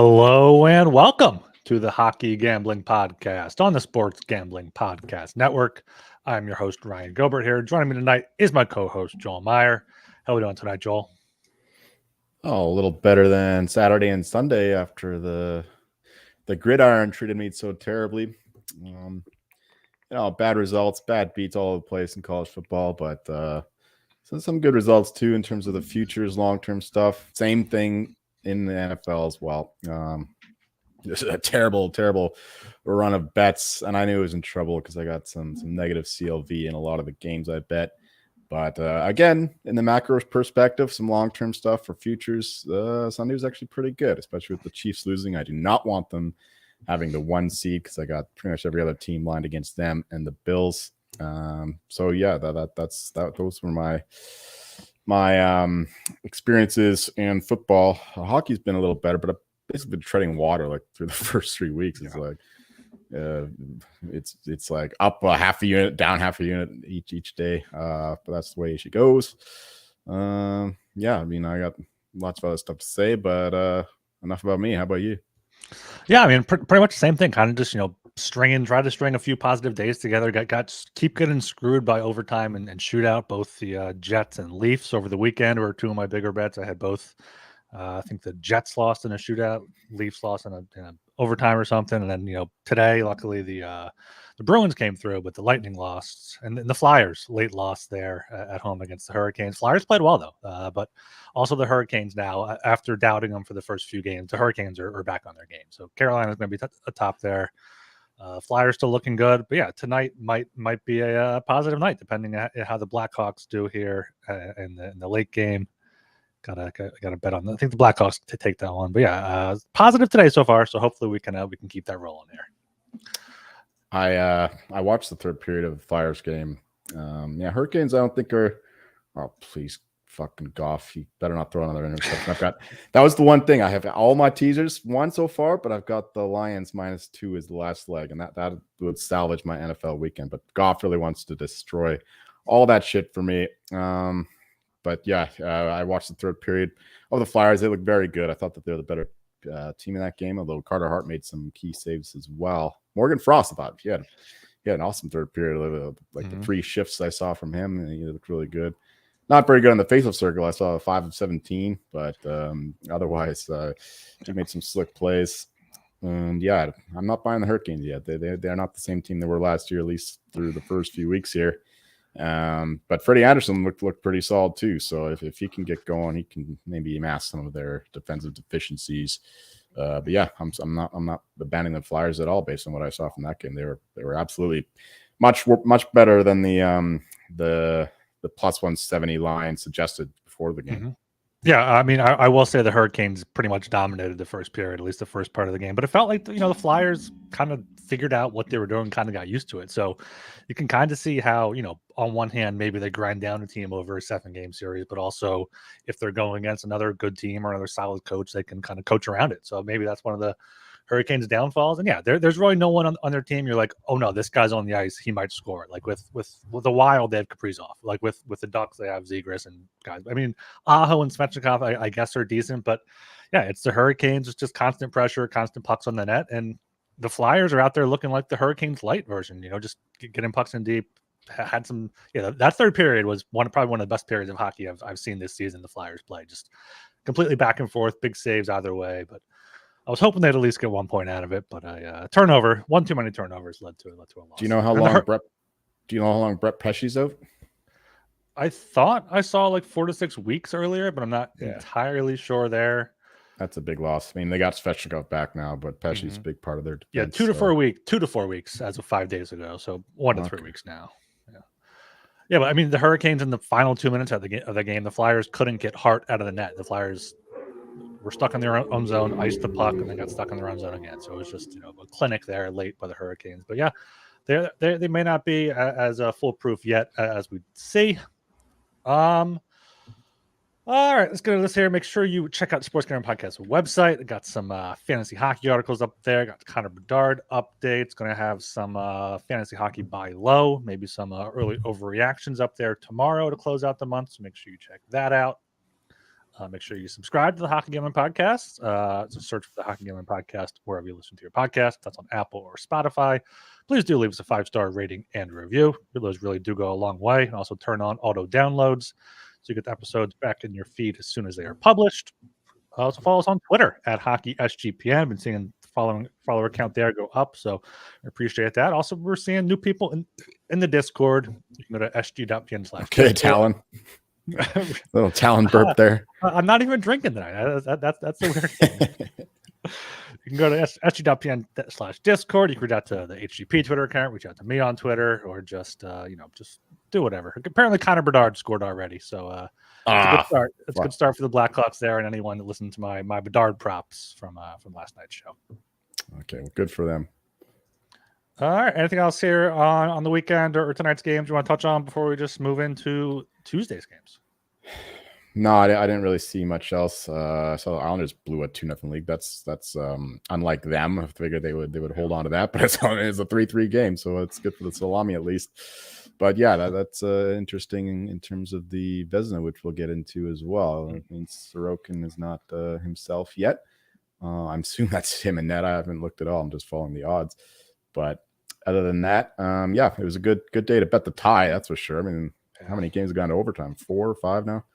Hello and welcome to the Hockey Gambling Podcast on the Sports Gambling Podcast Network. I'm your host, Ryan Gilbert here. Joining me tonight is my co-host, Joel Meyer. How are we doing tonight, Joel? Oh, a little better than Saturday and Sunday after the gridiron treated me so terribly. Bad results, bad beats all over the place in college football, but some good results too in terms of the futures, long-term stuff. Same thing in the NFL as well. This is a terrible run of bets, and I knew I was in trouble because I got some negative CLV in a lot of the games I bet. But again, in the macro perspective, some long-term stuff for futures, Sunday was actually pretty good, especially with the Chiefs losing. I do not want them having the 1 seed because I got pretty much every other team lined against them and the Bills. So yeah, those were my experiences in football. Hockey's been a little better, but I've basically been treading water like through the first 3 weeks. It's like it's like up a half a unit, down half a unit each day. But that's the way she goes. Yeah, I mean, I got lots of other stuff to say, but enough about me. How about you? Yeah, I mean, pretty much the same thing. Kind of just try to string a few positive days together. Keep getting screwed by overtime and shootout. Both the Jets and Leafs over the weekend were two of my bigger bets. I had both. I think the Jets lost in a shootout, Leafs lost in a overtime or something, and then today, luckily the Bruins came through, but the Lightning lost, and the Flyers late lost there at home against the Hurricanes. Flyers played well though, but also the Hurricanes now, after doubting them for the first few games, the Hurricanes are back on their game. So Carolina's going to be atop there. Flyers still looking good, but yeah, tonight might be a positive night depending on how the Blackhawks do here in the late game. Got to bet on. I think the Blackhawks to take that one, but yeah, positive today so far. So hopefully we can keep that rolling here. I watched the third period of the Flyers game. Hurricanes I don't think are. Oh please, fucking Goff! You better not throw another interception. That was the one thing. I have all my teasers won so far, but I've got the Lions -2 as the last leg, and that would salvage my NFL weekend. But Goff really wants to destroy all that shit for me. But yeah, I watched the third period of the Flyers. They looked very good. I thought that they were the better team in that game, although Carter Hart made some key saves as well. Morgan Frost, I thought he had an awesome third period. Like the 3 shifts I saw from him, and he looked really good. Not very good on the faceoff circle. I saw a 5 of 17, but otherwise he made some slick plays. And yeah, I'm not buying the Hurricanes yet. They're not the same team they were last year, at least through the first few weeks here. But Freddie Anderson looked pretty solid too. So if he can get going, he can maybe mask some of their defensive deficiencies. But yeah, I'm not abandoning the Flyers at all based on what I saw from that game. They were absolutely much better than the +170 line suggested before the game. Mm-hmm. Yeah, I mean, I will say the Hurricanes pretty much dominated the first period, at least the first part of the game. But it felt like the Flyers kind of figured out what they were doing, kind of got used to it. So you can kind of see how on one hand maybe they grind down a team over a 7-game series, but also if they're going against another good team or another solid coach, they can kind of coach around it. So maybe that's one of the Hurricanes' downfalls. And yeah, there's really no one on their team. You're like, oh no, this guy's on the ice, he might score. Like with the Wild, they have Kaprizov. Like with the Ducks, they have Zegras and guys. I mean, Aho and Svechnikov, I guess are decent, but yeah, it's the Hurricanes. It's just constant pressure, constant pucks on the net, and the Flyers are out there looking like the Hurricanes light version. Just getting pucks in deep. Had some, that third period was probably one of the best periods of hockey I've seen this season. The Flyers play just completely back and forth, big saves either way, but I was hoping they'd at least get 1 point out of it, but one too many turnovers led to a loss. Do you know how long Brett Pesce's out? I thought I saw like 4 to 6 weeks earlier, but I'm not entirely sure there. That's a big loss. I mean, they got Svechnikov back now, but Pesce's a big part of their defense. Yeah, 2 to 4 weeks as of 5 days ago, so 1 to 3 weeks now. Yeah, but I mean, the Hurricanes in the final 2 minutes of the game, the Flyers couldn't get Hart out of the net. The Flyers were stuck in their own zone, iced the puck, and then got stuck in their own zone again. So it was just a clinic there late by the Hurricanes. But yeah, they may not be as foolproof yet as we see. All right, let's get into this here. Make sure you check out the Sports Gambling Podcast website. I got some fantasy hockey articles up there. Got Connor Bedard updates. Going to have some fantasy hockey buy low, maybe some early overreactions up there tomorrow to close out the month. So make sure you check that out. Make sure you subscribe to the Hockey Gambling Podcast. So search for the Hockey Gambling Podcast wherever you listen to your podcast. If that's on Apple or Spotify. Please do leave us a 5-star rating and review. Those really do go a long way. And also turn on auto downloads so you get the episodes back in your feed as soon as they are published. Also follow us on Twitter at HockeySGPN. I've been seeing follower count there go up, so I appreciate that. Also, we're seeing new people in the Discord. You can go to sg.pn/. Okay, Talon. Little Talon burp there. I'm not even drinking tonight. That's the weird thing. You can go to sg.pn/Discord. You can reach out to the HGP Twitter account, reach out to me on Twitter, or just just do whatever. Apparently, Connor Bedard scored already, so it's a good start. It's a good start for the Blackhawks there, and anyone that listened to my Bedard props from last night's show. Okay, well, good for them. All right. Anything else here on the weekend or tonight's games you want to touch on before we just move into Tuesday's games? No, I didn't really see much else. So the Islanders blew a 2-0 lead. That's unlike them. I figured they would hold on to that, but it's a 3-3 game, so it's good for the salami at least. But yeah, that's interesting in terms of the Vezina, which we'll get into as well. It means Sorokin is not himself yet. I'm assuming that's him and net. I haven't looked at all. I'm just following the odds. But other than that, yeah, it was a good day to bet the tie. That's for sure. I mean, how many games have gone to overtime? 4 or 5 now?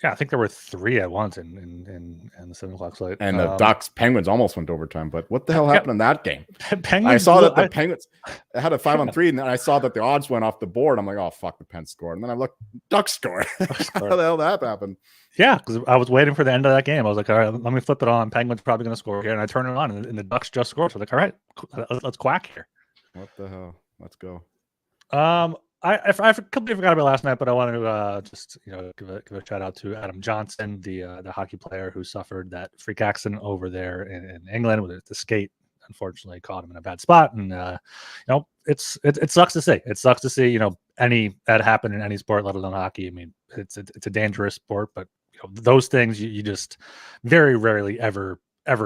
Yeah, I think there were 3 at once in the 7 o'clock slate. And the Penguins almost went to overtime. But what the hell happened in that game? Penguins I saw that the Penguins had a 5-on-3, and then I saw that the odds went off the board. I'm like, oh, fuck, the Pens scored. And then I looked, Ducks scored. How the hell that happened? Yeah, because I was waiting for the end of that game. I was like, all right, let me flip it on. Penguins probably going to score here. And I turn it on, and the Ducks just scored. So I'm like, all right, let's quack here. What the hell? Let's go. I completely forgot about last night, but I wanted to just give a shout out to Adam Johnson, the hockey player who suffered that freak accident over there in England with the skate. Unfortunately, caught him in a bad spot, and it sucks to see. It sucks to see any that happen in any sport, let alone hockey. I mean, it's a dangerous sport, but those things you just very rarely ever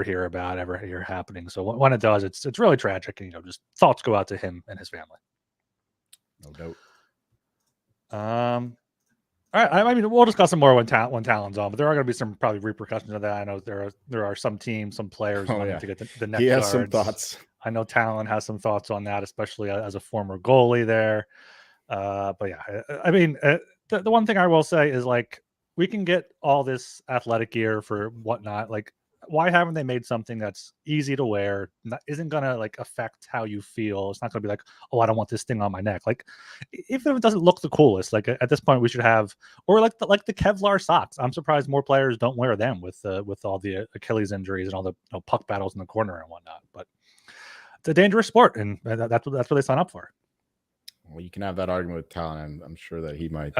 hear about, ever hear happening. So when it does, it's really tragic, and just thoughts go out to him and his family. No doubt. All right. I mean, we'll discuss some more when Talon's on, but there are going to be some probably repercussions of that. I know there are some teams, some players wanting to get the net. He has guards. some thoughts. I know Talon has some thoughts on that, especially as a former goalie there. But yeah, I mean, the one thing I will say is, like, we can get all this athletic gear for whatnot. Like, why haven't they made something that's easy to wear, isn't gonna like affect how you feel? It's not gonna be like, oh, I don't want this thing on my neck. Like, even if it doesn't look the coolest, like at this point we should have, or like the Kevlar socks. I'm surprised more players don't wear them with all the Achilles injuries and all the puck battles in the corner and whatnot. But it's a dangerous sport, and that's what they sign up for. Well, you can have that argument with Talon. I'm sure that he might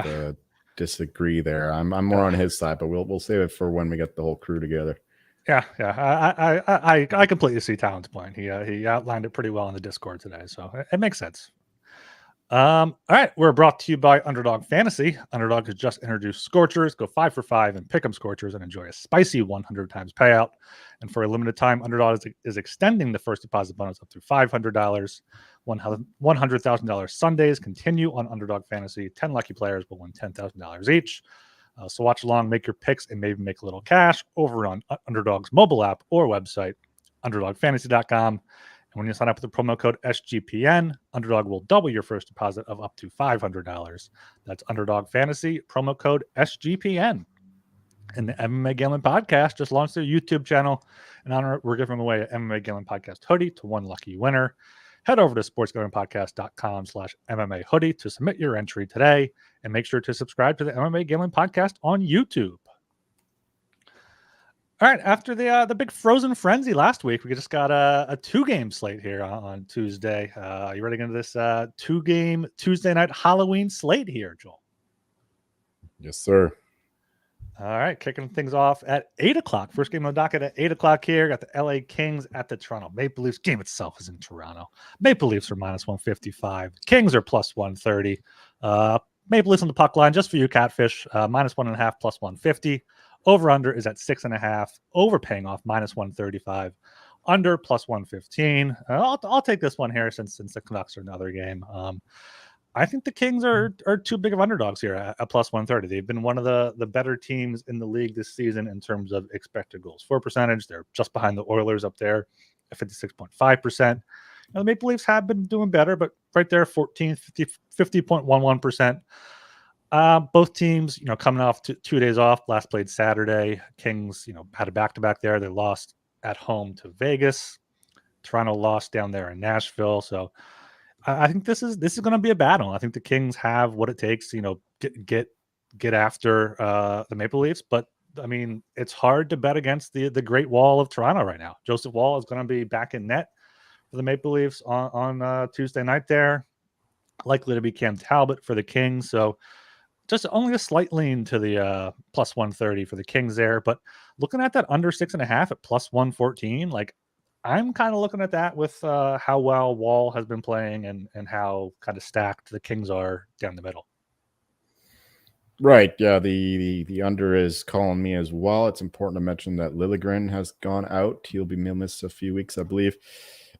disagree there. I'm more on his side, but we'll save it for when we get the whole crew together. Yeah. I completely see Talon's point. He outlined it pretty well in the Discord today, so it makes sense. All right, we're brought to you by Underdog Fantasy. Underdog has just introduced Scorchers. Go 5 for 5 and pick 'em Scorchers and enjoy a spicy 100 times payout. And for a limited time, Underdog is extending the first deposit bonus up to $500. $100,000 Sundays continue on Underdog Fantasy. 10 lucky players will win $10,000 each. So watch along, make your picks, and maybe make a little cash over on Underdog's mobile app or website, underdogfantasy.com. And when you sign up with the promo code SGPN, Underdog will double your first deposit of up to $500. That's Underdog Fantasy, promo code SGPN. And the MMA Gambling Podcast just launched their YouTube channel. In honor, we're giving away an MMA Gambling Podcast hoodie to one lucky winner. Head over to sportsgamblingpodcast.com/MMA hoodie to submit your entry today, and make sure to subscribe to the MMA Gambling Podcast on YouTube. All right, after the big Frozen Frenzy last week, we just got a 2-game slate here on Tuesday. You ready to get into this 2-game Tuesday night Halloween slate here, Joel? Yes, sir. All right, kicking things off at 8 o'clock. First game on the docket at 8 o'clock here. Got the LA Kings at the Toronto Maple Leafs. Game itself is in Toronto. Maple Leafs are -155. Kings are +130. Maple Leafs on the puck line, just for you, Catfish. -1.5, +150. Over-under is at 6.5. Over paying off -135. Under +115. I'll take this one here since the Canucks are another game. I think the Kings are too big of underdogs here at plus 130. They've been one of the better teams in the league this season in terms of expected goals for percentage. They're just behind the Oilers up there at 56.5%. Now, the Maple Leafs have been doing better, but right there, 14th, 50.11%. Both teams, coming off 2 days off. Last played Saturday. Kings, had a back-to-back there. They lost at home to Vegas. Toronto lost down there in Nashville. So I think this is going to be a battle. I think the Kings have what it takes, get after the Maple Leafs. But I mean, it's hard to bet against the Great Wall of Toronto right now. Joseph Wall is going to be back in net for the Maple Leafs on Tuesday night there. Likely to be Cam Talbot for the Kings. So just only a slight lean to the plus 130 for the Kings there. But looking at that under 6.5 at plus 114, like I'm kind of looking at that with how well Wall has been playing and how kind of stacked the Kings are down the middle. Right. Yeah. The under is calling me as well. It's important to mention that Liljegren has gone out. He'll be missed a few weeks, I believe.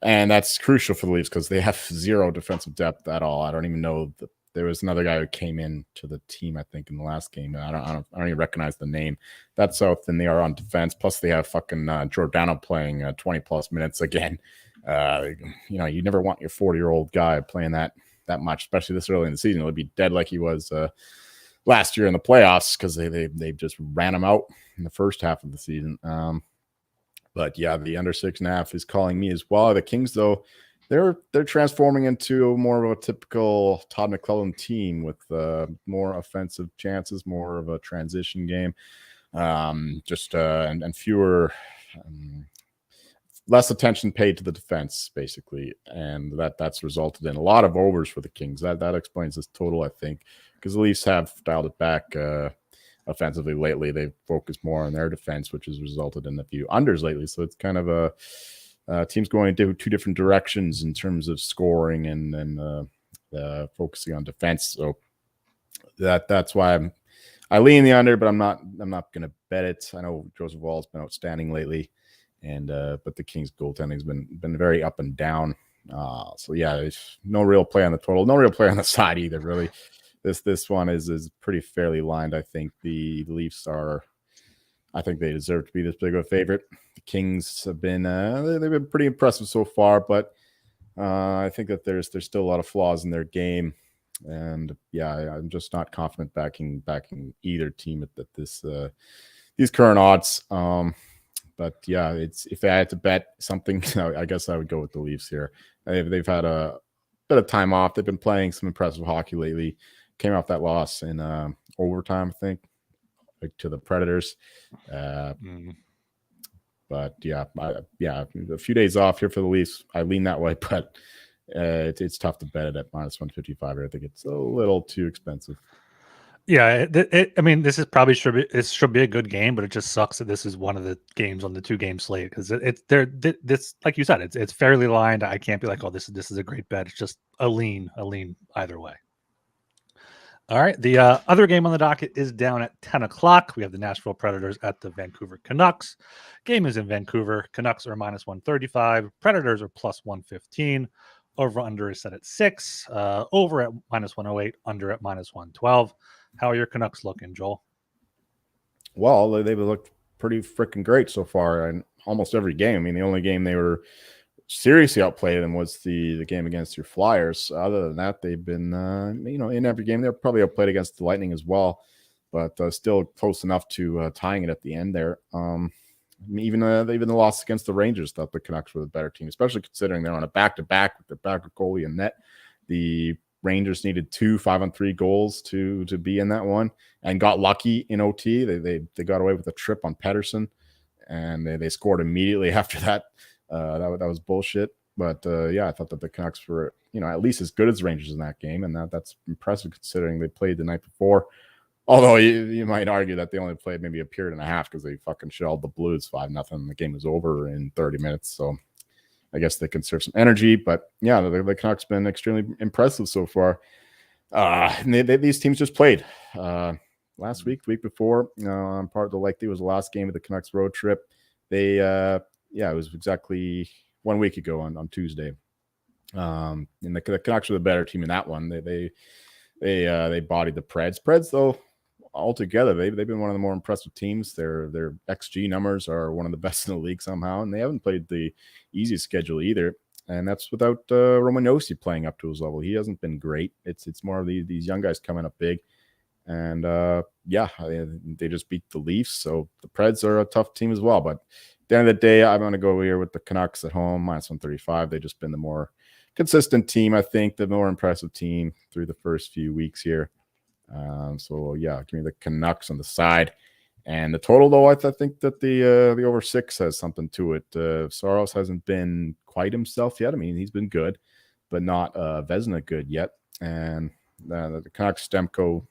And that's crucial for the Leafs because they have zero defensive depth at all. I don't even know that there was another guy who came in to the team, I think, in the last game. I don't even recognize the name. That's how thin they are on defense. Plus, they have fucking Giordano playing 20 plus minutes again. You never want your 40-year-old guy playing that much, especially this early in the season. He'll be dead like he was last year in the playoffs because they just ran him out in the first half of the season. But yeah, the under 6.5 is calling me as well. The Kings, though, they're transforming into more of a typical Todd McClellan team with more offensive chances, more of a transition game, and fewer, less attention paid to the defense, basically, and that's resulted in a lot of overs for the Kings. That explains this total, I think, because the Leafs have dialed it back offensively lately. They've focused more on their defense, which has resulted in a few unders lately. So it's kind of a teams going into two different directions in terms of scoring and focusing on defense. So that's why I lean the under, but I'm not going to bet it. I know Joseph Wall has been outstanding lately, and but the Kings goaltending has been very up and down. So yeah, there's no real play on the total, no real play on the side either, really. This one is pretty fairly lined. I think the Leafs I think they deserve to be this big of a favorite. The Kings have been they've been pretty impressive so far, but I think that there's still a lot of flaws in their game, and yeah, I'm just not confident backing either team at these current odds. But yeah, if I had to bet something, I guess I would go with the Leafs here. They've had a bit of time off. They've been playing some impressive hockey lately. Came off that loss in overtime, I think, to the Predators. But yeah, a few days off here for the Leafs. I lean that way, but it's tough to bet it at minus 155. I think it's a little too expensive. Yeah, I mean, this is probably should be a good game, but it just sucks that this is one of the games on the 2-game slate because this, like you said, it's fairly lined. I can't be like, oh, this is a great bet. It's just a lean either way. All right, the other game on the docket is down at 10 o'clock. We have the Nashville Predators at the Vancouver Canucks. Game is in Vancouver. Canucks are minus 135. Predators are plus 115. Over under is set at 6. Over at minus 108. Under at minus 112. How are your Canucks looking, Joel? Well, they've looked pretty freaking great so far in almost every game. I mean, the only game they were seriously outplayed them was the game against your Flyers. Other than that, they've been, in every game. They're probably outplayed against the Lightning as well, but still close enough to tying it at the end there. Even the loss against the Rangers, thought the Canucks were the better team, especially considering they're on a back-to-back with their backup goalie in net. The Rangers needed 2 5-on-3 goals to be in that one and got lucky in OT. They got away with a trip on Pettersson, and they scored immediately after that. That was bullshit. But yeah, I thought that the Canucks were at least as good as the Rangers in that game, and that's impressive considering they played the night before. Although you might argue that they only played maybe a period and a half because they fucking shelled the Blues 5-0. The game was over in 30 minutes, so I guess they conserve some energy. But yeah, the Canucks been extremely impressive so far. And these teams just played last week, the week before. Part of the likely was the last game of the Canucks road trip. It was exactly 1 week ago on Tuesday. And the Canucks were the better team in that one. They bodied the Preds. Preds, though, altogether, they've been one of the more impressive teams. Their XG numbers are one of the best in the league somehow, and they haven't played the easiest schedule either. And that's without Roman Josi playing up to his level. He hasn't been great. It's more of these young guys coming up big. And they just beat the Leafs. So the Preds are a tough team as well. But at the end of the day, I'm going to go here with the Canucks at home, minus 135. They've just been the more consistent team, I think, the more impressive team through the first few weeks here. So give me the Canucks on the side. And the total, though, I think that the over 6 has something to it. Saros hasn't been quite himself yet. I mean, he's been good, but not Vezina good yet. And the Canucks Stemco,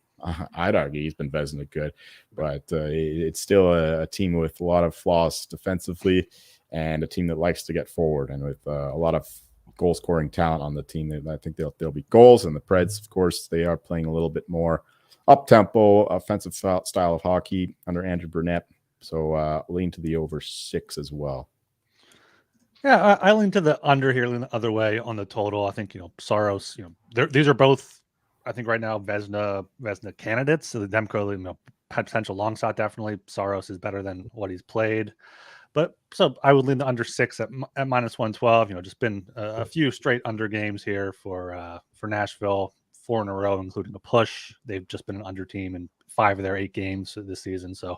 I'd argue he's been Vezina good, but it's still a team with a lot of flaws defensively and a team that likes to get forward. And with a lot of goal-scoring talent on the team, I think there'll be goals. And the Preds, of course, they are playing a little bit more up-tempo, offensive style of hockey under Andrew Burnett. So lean to the over 6 as well. Yeah, I lean to the under here, lean the other way on the total. I think, Saros, these are both, I think right now, Vezina candidates. So the Demko, potential long shot, definitely. Saros is better than what he's played. But so I would lean the under 6 at minus 112. Just been a few straight under games here for Nashville, 4 in a row, including a push. They've just been an under team in 5 of their 8 games this season. So I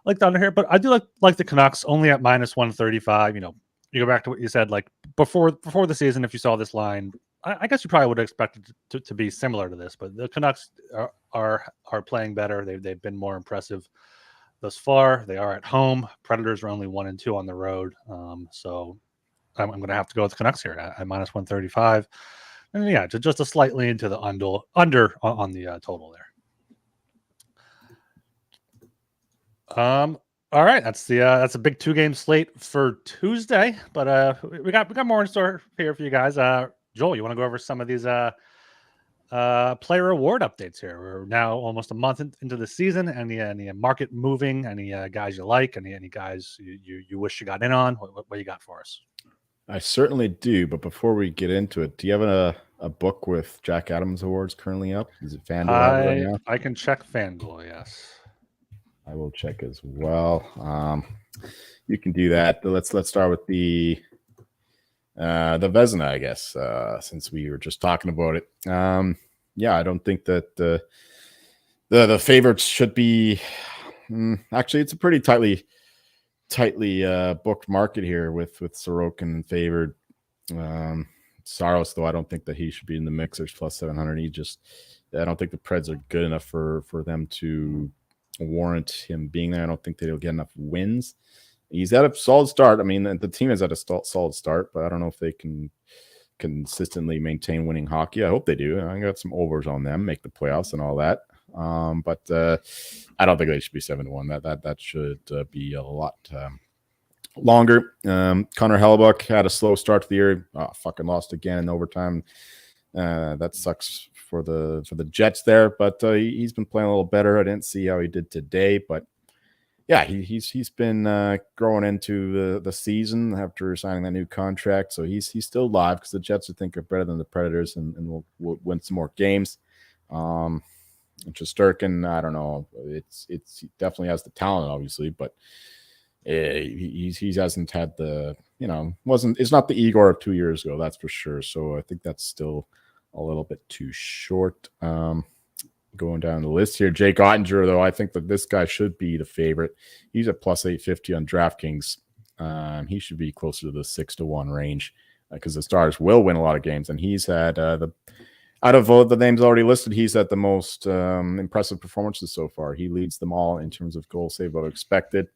like the under here, but I do like the Canucks only at minus 135. You go back to what you said, like before the season, if you saw this line, I guess you probably would have expected to be similar to this, but the Canucks are playing better. They've been more impressive thus far. They are at home. Predators are only 1-2 on the road. So I'm going to have to go with the Canucks here at minus 135. And just a slight lean to the under on the total there. All right, that's a big 2-game slate for Tuesday, but we got more in store here for you guys. Joel, you want to go over some of these player reward updates here? We're now almost a month into the season. Any market moving? Any guys you like? Any guys you wish you got in on? What you got for us? I certainly do, but before we get into it, do you have a book with Jack Adams Awards currently up? Is it FanDuel right now? I can check FanDuel, yes. I will check as well. You can do that. Let's start with the Vezina, I guess, since we were just talking about it. I don't think that the favorites should be. Actually, it's a pretty tightly booked market here with Sorokin favored. Saros, though, I don't think that he should be in the mix. There's plus 700. I don't think the Preds are good enough for them to warrant him being there. I don't think that he'll get enough wins. He's had a solid start. I mean, the team has had a solid start, but I don't know if they can consistently maintain winning hockey. I hope they do. I got some overs on them, make the playoffs and all that. But I don't think they should be 7-1. That should be a lot longer. Connor Hellebuck had a slow start to the year. Fucking lost again in overtime. That sucks for the Jets there, but he's been playing a little better. I didn't see how he did today, but yeah, he's been growing into the season after signing that new contract. So he's still live because the Jets, I think, are better than the Predators and will win some more games. Shesterkin, I don't know. He definitely has the talent, obviously, but he hasn't had the it's not the Igor of 2 years ago, that's for sure. So I think that's still a little bit too short. Going down the list here, Jake Ottinger, though, I think that this guy should be the favorite. He's at plus 850 on DraftKings. He should be closer to the 6-1 range because the Stars will win a lot of games, and he's had out of all the names already listed, he's had the most impressive performances so far. He leads them all in terms of goal save above expected.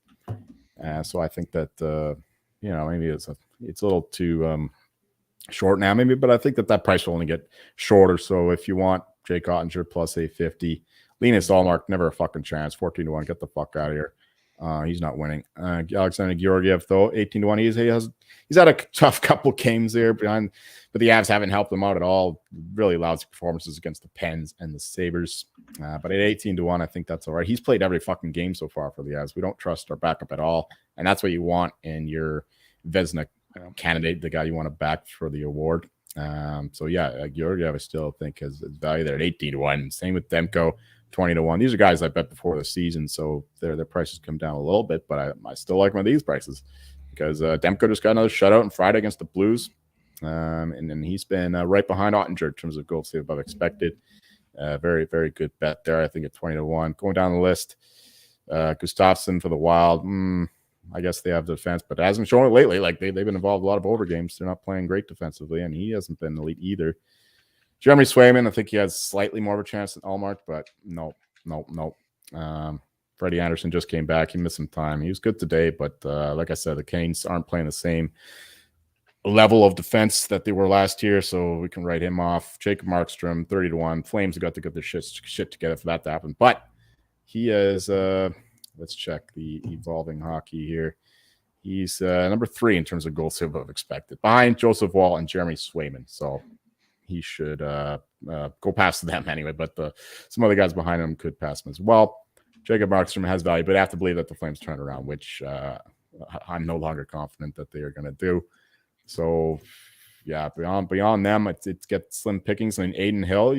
So I think that maybe it's a little too short now, maybe, but I think that price will only get shorter. So if you want Jake Ottinger plus 850, Linus Allmark, never a fucking chance. 14-1, get the fuck out of here. He's not winning. Alexander Georgiev, though, 18-1. He's had a tough couple games there behind, but the Avs haven't helped him out at all. Really lousy performances against the Pens and the Sabres. But at 18-1, I think that's all right. He's played every fucking game so far for the Avs. We don't trust our backup at all, and that's what you want in your Vezina candidate, the guy you want to back for the award. So yeah, Georgiev I still think has value there at 18-1. Same with Demko, 20-1. These are guys I bet before the season, so their prices come down a little bit, but I still like them at these prices because Demko just got another shutout on Friday against the Blues. And then he's been right behind Ottinger in terms of goals saved above expected. Very, very good bet there, I think, at 20-1. Going down the list, Gustafsson for the Wild. I guess they have the defense, but it hasn't shown it lately. Like they've been involved in a lot of over games. They're not playing great defensively, and he hasn't been elite either. Jeremy Swayman, I think he has slightly more of a chance than Allmark, but no. Freddie Anderson just came back. He missed some time. He was good today, but like I said, the Canes aren't playing the same level of defense that they were last year, so we can write him off. Jacob Markstrom, 30-1. Flames have got to get their shit together for that to happen, but he is let's check the evolving hockey here. He's number 3 in terms of goals saved above expected, behind Joseph Woll and Jeremy Swayman. So he should go past them anyway, but some other guys behind him could pass him as well. Jacob Markstrom has value, but I have to believe that the Flames turn around, which I'm no longer confident that they are going to do. So, yeah, beyond them, it gets slim pickings. I mean, Aiden Hill,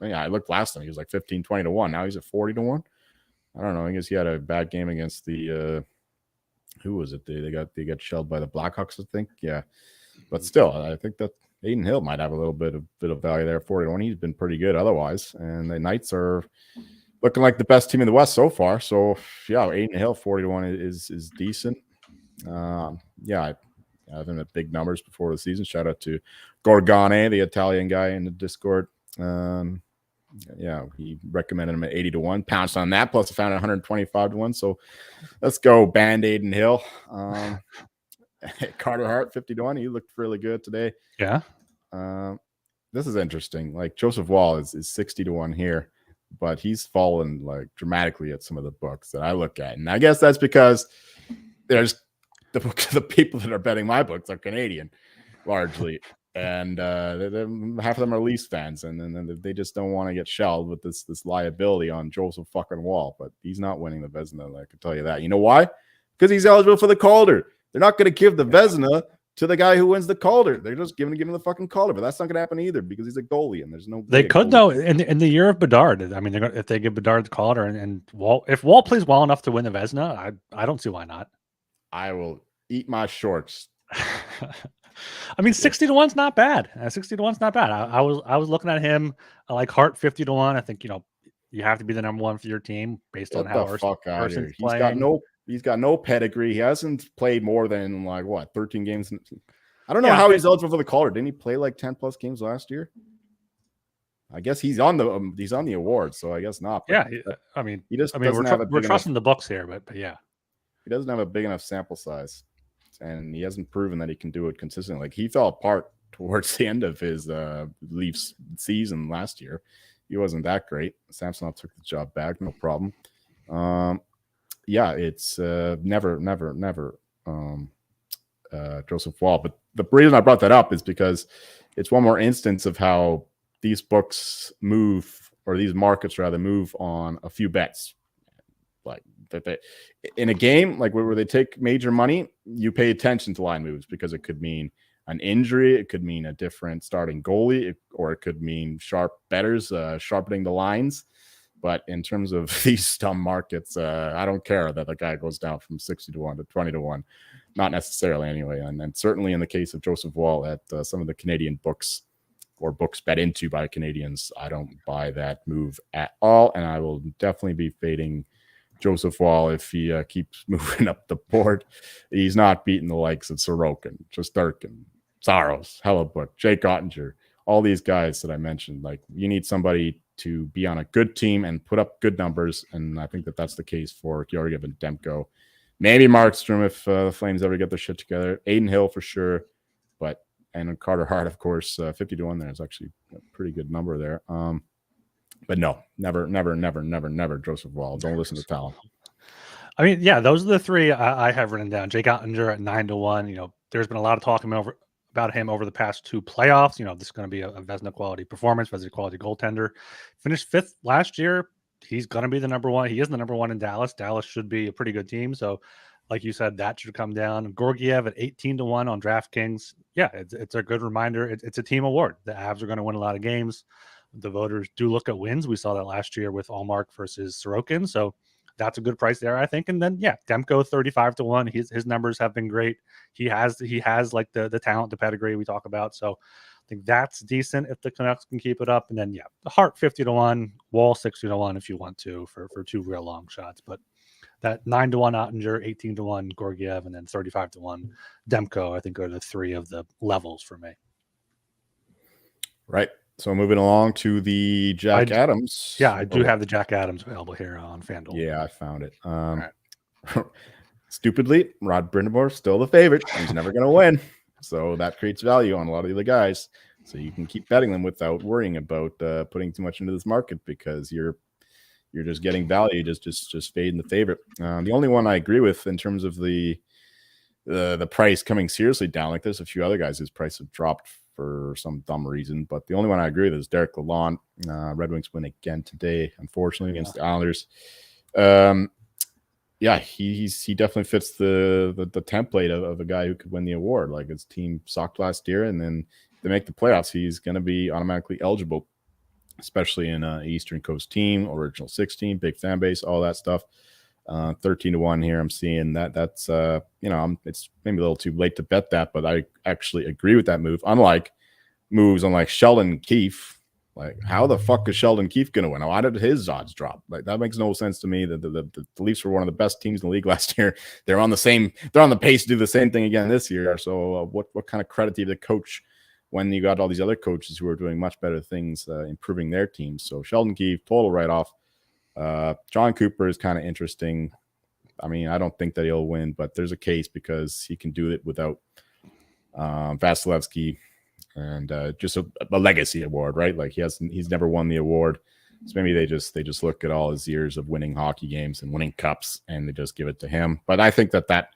I looked last time, he was like 15-20-1. Now he's at 40-1. I don't know. I guess he had a bad game against the who was it? They got shelled by the Blackhawks, I think. Yeah, but still, I think that Aiden Hill might have a little bit of value there. 40-1. He's been pretty good otherwise, and the Knights are looking like the best team in the West so far. So yeah, Aiden Hill 40-1 is decent. Yeah, I have him at big numbers before the season. Shout out to Gorgane, the Italian guy in the Discord. Yeah, he recommended him at 80-1. Pounced on that. Plus, I found it 125-1. So let's go, Band-Aid and Hill. Carter Hart, 50-1. He looked really good today. Yeah. This is interesting. Like Joseph Woll is 60-1 here, but he's fallen like dramatically at some of the books that I look at. And I guess that's because there's the people that are betting my books are Canadian largely. And half of them are Leafs fans, and then they just don't want to get shelled with this liability on Joseph fucking Woll. But he's not winning the Vezina, I can tell you that. You know why? Because he's eligible for the Calder. They're not going to give the Vezina to the guy who wins the Calder. They're just giving him the fucking Calder, but that's not going to happen either because he's a goalie, and there's no. They could though in the year of Bedard. I mean, if they give Bedard the Calder and Woll, if Woll plays well enough to win the Vezina, I don't see why not. I will eat my shorts. I mean, 60-1's not bad. 60-1's not bad. I was looking at him like Hart 50-1. I think you have to be the number one for your team based on how person's playing. He's got no pedigree. He hasn't played more than 13 games. I don't know how he's eligible for the Calder. Didn't he play like 10 plus games last year? I guess he's on the award, so I guess not. But I mean, we're trusting the books here, but yeah, he doesn't have a big enough sample size. And he hasn't proven that he can do it consistently. Like he fell apart towards the end of his Leafs season last year. He wasn't that great. Samsonov took the job back, no problem. Yeah, it's never Joseph Woll. But the reason I brought that up is because it's one more instance of how these books move, or these markets rather move on a few bets. Like that they in a game like where they take major money, you pay attention to line moves because it could mean an injury, it could mean a different starting goalie, or it could mean sharp bettors sharpening the lines. But in terms of these dumb markets, I don't care that the guy goes down from 60-1 to 20-1, not necessarily anyway. And certainly in the case of Joseph Woll at some of the Canadian books or books bet into by Canadians, I don't buy that move at all, and I will definitely be fading Joseph Woll if he keeps moving up the board. He's not beating the likes of Sorokin, Shesterkin, Saros, Hellebuck, Jake Ottinger, all these guys that I mentioned. Like, you need somebody to be on a good team and put up good numbers, and I think that that's the case for Georgiev and Demko. Maybe Markstrom if the Flames ever get their shit together. Aiden Hill for sure, and Carter Hart, of course, 50-1 there is actually a pretty good number there. But no, never Joseph Woll. Don't listen to Talon. I mean, yeah, those are the three I have written down. Jake Ottinger at 9-1. There's been a lot of talk about him over the past two playoffs. This is going to be a Vezina quality performance, Vezina quality goaltender. Finished 5th last year. He's going to be the number one. He is the number one in Dallas. Dallas should be a pretty good team. So like you said, that should come down. Gorgiev at 18-1 on DraftKings. Yeah, it's a good reminder. It's a team award. The Avs are going to win a lot of games. The voters do look at wins. We saw that last year with Allmark versus Sorokin. So that's a good price there, I think. And then Demko 35-1. His numbers have been great. He has like the talent, the pedigree we talk about. So I think that's decent if the Canucks can keep it up. And then the Hart 50-1, Wall 60-1 if you want to for two real long shots. But that 9-1 Ottinger, 18-1 Gorgiev, and then 35-1 Demko, I think are the three of the levels for me. Right. So moving along to the Jack Adams. Yeah, I do have the Jack Adams available here on FanDuel. Yeah, I found it. Right. Stupidly, Rod Brind'Amour still the favorite. He's never going to win. So that creates value on a lot of the other guys. So you can keep betting them without worrying about putting too much into this market because you're just getting value, just fading the favorite. The only one I agree with in terms of the price coming seriously down, like there's a few other guys whose price have dropped for some dumb reason, but the only one I agree with is Derek Lalonde. Red Wings win again today, unfortunately, against the Islanders. He definitely fits the template of a guy who could win the award. Like his team sucked last year, and then they make the playoffs, he's going to be automatically eligible, especially in an Eastern Coast team, original 16, big fan base, all that stuff. 13-1 here. I'm seeing that's it's maybe a little too late to bet that, but I actually agree with that move. Unlike moves on like Sheldon Keefe, like how the fuck is Sheldon Keefe going to win? Why did his odds drop? Like that makes no sense to me. The Leafs were one of the best teams in the league last year. They're on the pace to do the same thing again this year. So what kind of credit do you have to coach when you got all these other coaches who are doing much better things, improving their teams? So Sheldon Keefe, total write-off. John Cooper is kind of interesting. I mean, I don't think that he'll win, but there's a case because he can do it without Vasilevsky and just a legacy award, right? Like he's never won the award. So maybe they just look at all his years of winning hockey games and winning cups and they just give it to him. But I think that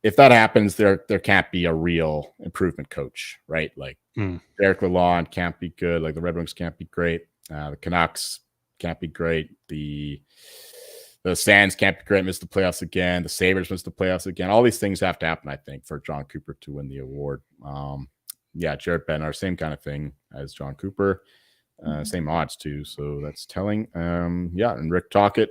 if that happens, there can't be a real improvement coach, right? Like Derek Lalonde can't be good. Like the Red Wings can't be great. The Canucks can't be great. The Sands can't be great, miss the playoffs again. The Sabres miss the playoffs again. All these things have to happen, I think, for John Cooper to win the award. Jared Bednar, same kind of thing as John Cooper. Same odds, too. So that's telling. And Rick Tocchet,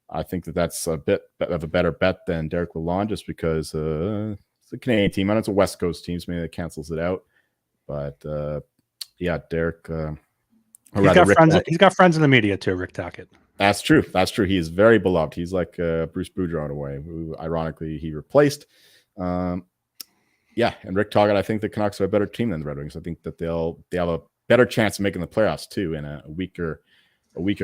I think that's a bit of a better bet than Derek Lalonde just because it's a Canadian team. I know it's a West Coast team, so maybe that cancels it out. But, Derek... He's got friends in the media too, Rick Tocchet. That's true. He is very beloved. He's like Bruce Boudreau in a way, who ironically he replaced. And Rick Tocchet, I think the Canucks are a better team than the Red Wings. I think that they'll have a better chance of making the playoffs too in a weaker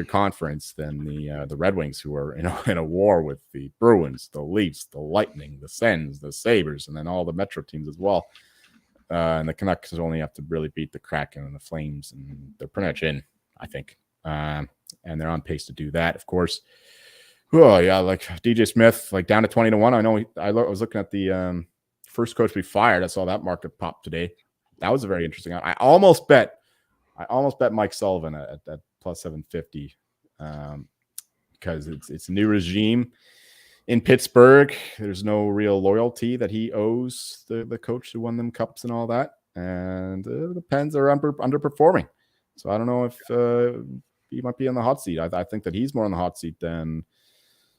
conference than the Red Wings, who are in a war with the Bruins, the Leafs, the Lightning, the Sens, the Sabres, and then all the Metro teams as well. And the Canucks only have to really beat the Kraken and the Flames, and they're pretty much in, I think. And they're on pace to do that, of course. Oh, yeah, like DJ Smith, like down to 20-1. I know I was looking at the first coach we fired. I saw that market pop today. That was a very interesting. I almost bet Mike Sullivan at plus 750 because it's a new regime in Pittsburgh. There's no real loyalty that he owes the coach who won them cups and all that. And the Pens are underperforming. So I don't know if he might be on the hot seat. I think that he's more on the hot seat than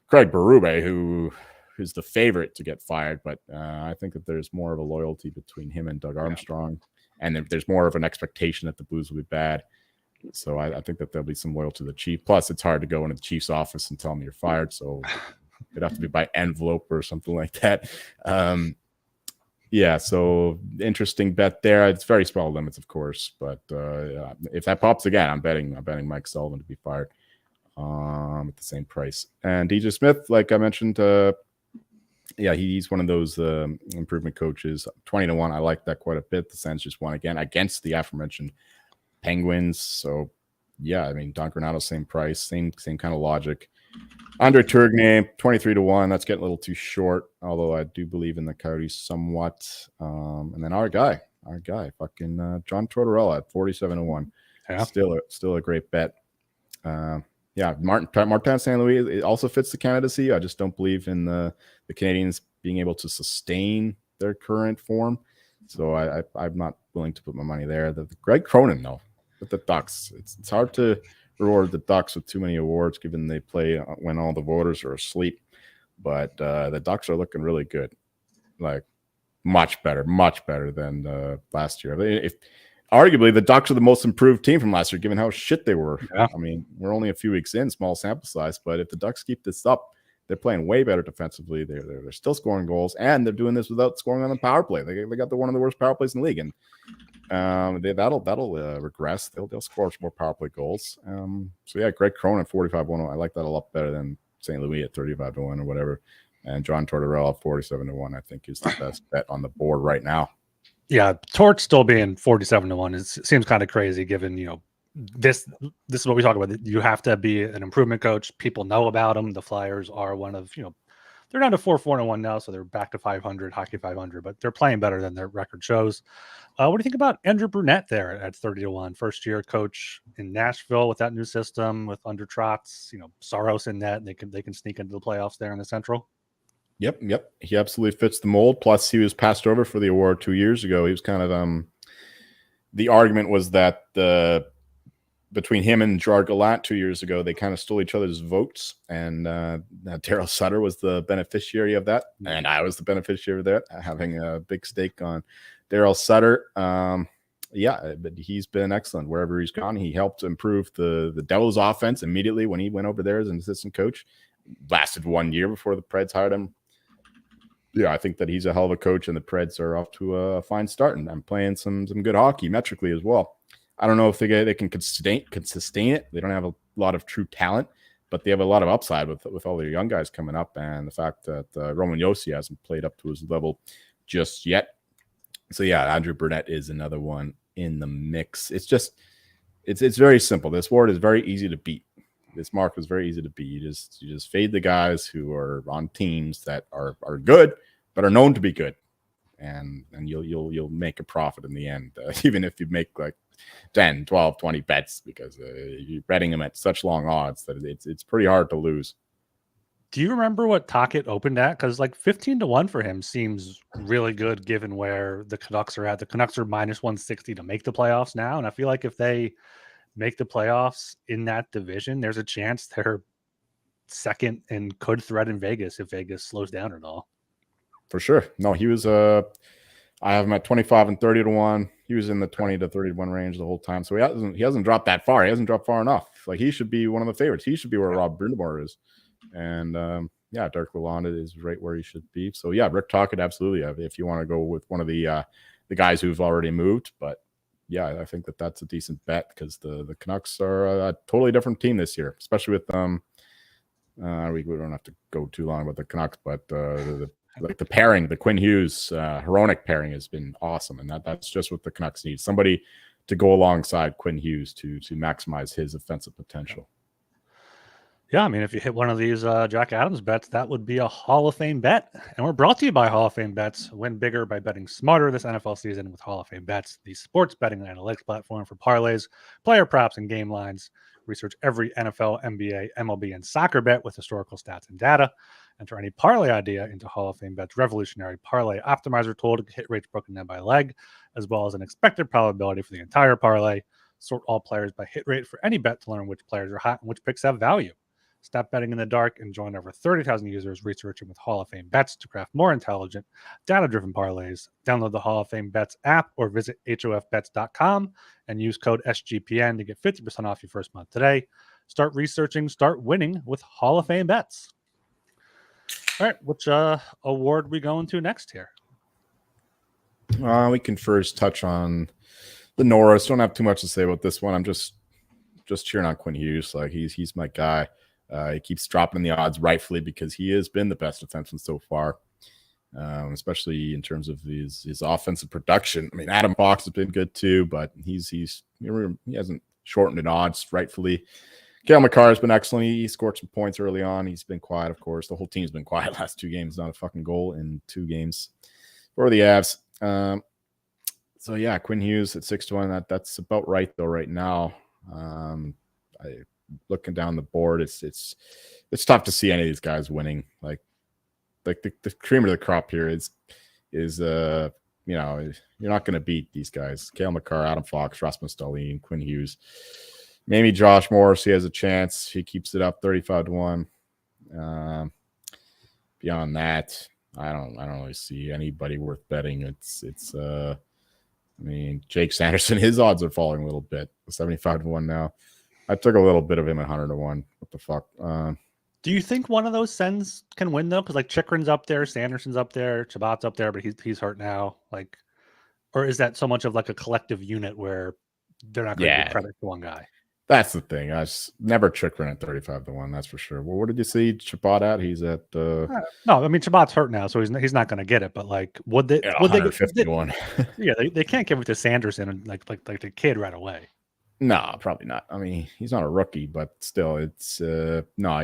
Craig Berube, who is the favorite to get fired. But I think that there's more of a loyalty between him and Doug Armstrong. And there's more of an expectation that the Blues will be bad. So I think that there'll be some loyalty to the Chief. Plus, it's hard to go into the Chief's office and tell them you're fired. So it'd have to be by envelope or something like that. So interesting bet there. It's very small limits, of course. But if that pops again, I'm betting Mike Sullivan to be fired at the same price. And DJ Smith, like I mentioned, he's one of those improvement coaches. 20-1, I like that quite a bit. The Sens just won again against the aforementioned Penguins. So, Don Granato, same price, same kind of logic. Andre Tourigny, 23-1. That's getting a little too short, although I do believe in the Coyotes somewhat. And then our guy, fucking John Tortorella at 47-1. Yeah. Still a great bet. Yeah, Martin St. Louis, it also fits the candidacy. I just don't believe in the Canadians being able to sustain their current form. So I'm not willing to put my money there. The Greg Cronin, though, with the Ducks, it's hard to reward the Ducks with too many awards, given they play when all the voters are asleep. But the Ducks are looking really good, like much better than last year. If arguably the Ducks are the most improved team from last year, given how shit they were. Yeah. I mean, we're only a few weeks in, small sample size, but if the Ducks keep this up, they're playing way better defensively. They're still scoring goals, and they're doing this without scoring on the power play. They got one of the worst power plays in the league, and that'll regress. They'll score more power play goals. So yeah, Greg Cronin 45-1. I like that a lot better than St. Louis at 35-1 or whatever. And John Tortorella at 47-1, I think, is the best bet on the board right now. Yeah, Torch still being 47-1 seems kind of crazy, given this is what we talk about. You have to be an improvement coach. People know about them. The Flyers are one of they're down to 4-1 now, so they're back to 500, hockey 500, but they're playing better than their record shows. What do you think about Andrew Brunette there at 30-1, first year coach in Nashville with that new system with under Trotz, Saros in net, and they can sneak into the playoffs there in the Central. Yep. He absolutely fits the mold. Plus, he was passed over for the award 2 years ago. He was kind of the argument was that between him and Gerard Gallant 2 years ago, they kind of stole each other's votes, and Daryl Sutter was the beneficiary of that, and I was the beneficiary of that, having a big stake on Daryl Sutter. Yeah, but he's been excellent wherever he's gone. He helped improve the Devils' offense immediately when he went over there as an assistant coach. Lasted 1 year before the Preds hired him. Yeah, I think that he's a hell of a coach, and the Preds are off to a fine start and playing some good hockey metrically as well. I don't know if they can sustain it. They don't have a lot of true talent, but they have a lot of upside with all their young guys coming up, and the fact that Roman Josi hasn't played up to his level just yet. So yeah, Andrew Brunette is another one in the mix. It's very simple. This award is very easy to beat. This mark is very easy to beat. You just fade the guys who are on teams that are good but are known to be good, and you'll make a profit in the end, even if you make like 10, 12, 20 bets, because you're betting them at such long odds that it's pretty hard to lose. Do you remember what Tocchet opened at? Because like 15-1 for him seems really good given where the Canucks are at. The Canucks are minus 160 to make the playoffs now, and I feel like if they make the playoffs in that division, there's a chance they're second and could threaten Vegas if Vegas slows down at all. For sure. No, he was I have him at 25 and 30-1. He was in the 20 to 31 range the whole time. So he hasn't dropped that far. He hasn't dropped far enough. Like, he should be one of the favorites. He should be where Rob Brindamore is. And Derek Lalonde is right where he should be. So yeah, Rick Tocchet, absolutely. If you want to go with one of the guys who've already moved, but yeah, I think that's a decent bet, because the Canucks are a totally different team this year, especially with we don't have to go too long about the Canucks, but the pairing, the Quinn Hughes Hronek pairing has been awesome, and that's just what the Canucks need. Somebody to go alongside Quinn Hughes to maximize his offensive potential. Yeah, I mean, if you hit one of these Jack Adams bets, that would be a Hall of Fame bet. And we're brought to you by Hall of Fame Bets. Win bigger by betting smarter this NFL season with Hall of Fame Bets, the sports betting and analytics platform for parlays, player props, and game lines. Research every NFL, NBA, MLB, and soccer bet with historical stats and data. Enter any parlay idea into Hall of Fame Bet's revolutionary parlay optimizer tool to hit rates broken down by leg, as well as an expected probability for the entire parlay. Sort all players by hit rate for any bet to learn which players are hot and which picks have value. Stop betting in the dark and join over 30,000 users researching with Hall of Fame Bets to craft more intelligent, data-driven parlays. Download the Hall of Fame Bets app or visit hofbets.com and use code SGPN to get 50% off your first month today. Start researching, start winning with Hall of Fame Bets. All right, which award we going to next here? We can first touch on the Norris. Don't have too much to say about this one. I'm just cheering on Quinn Hughes. Like, he's my guy. He keeps dropping the odds rightfully because he has been the best defenseman so far, especially in terms of his offensive production. I mean, Adam Fox has been good too, but he hasn't shortened in odds rightfully. Cale Makar has been excellent. He scored some points early on. He's been quiet, of course. The whole team's been quiet last 2 games. Not a fucking goal in 2 games for the Avs. So yeah, Quinn Hughes at 6-1. That's about right though right now. looking down the board, it's tough to see any of these guys winning. Like the cream of the crop here is you know, you're not going to beat these guys. Cale Makar, Adam Fox, Rasmus Dahlin, Quinn Hughes, maybe Josh Morris. He has a chance. He keeps it up 35-1. Beyond that, I don't really see anybody worth betting. I mean, Jake Sanderson, his odds are falling a little bit. 75-1 now. I took a little bit of him at 100-1. What the fuck? Do you think one of those Sens can win though? Because like Chikrin's up there, Sanderson's up there, Chabot's up there, but he's hurt now. Like, or is that so much of like a collective unit where they're not going to give credit to one guy? That's the thing. I never Chikrin at 35-1. That's for sure. Well, what did you see Chabot at? He's at no. I mean, Chabot's hurt now, so he's not going to get it. But like, would they? 151. Yeah, they can't give it to Sanderson and like the kid right away. No, probably not. I mean, he's not a rookie, but still, it's no.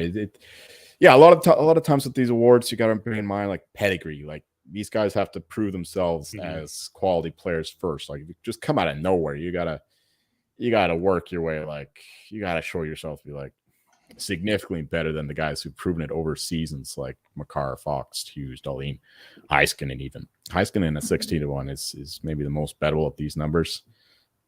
Yeah, a lot of times with these awards, you got to bear in mind like pedigree. Like these guys have to prove themselves as quality players first. Like just come out of nowhere, you gotta work your way. Like you gotta show yourself to be like significantly better than the guys who've proven it over seasons, like Makar, Fox, Hughes, Dahlin, Heiskanen. Even Heiskanen at 16-1 is maybe the most bettable of these numbers.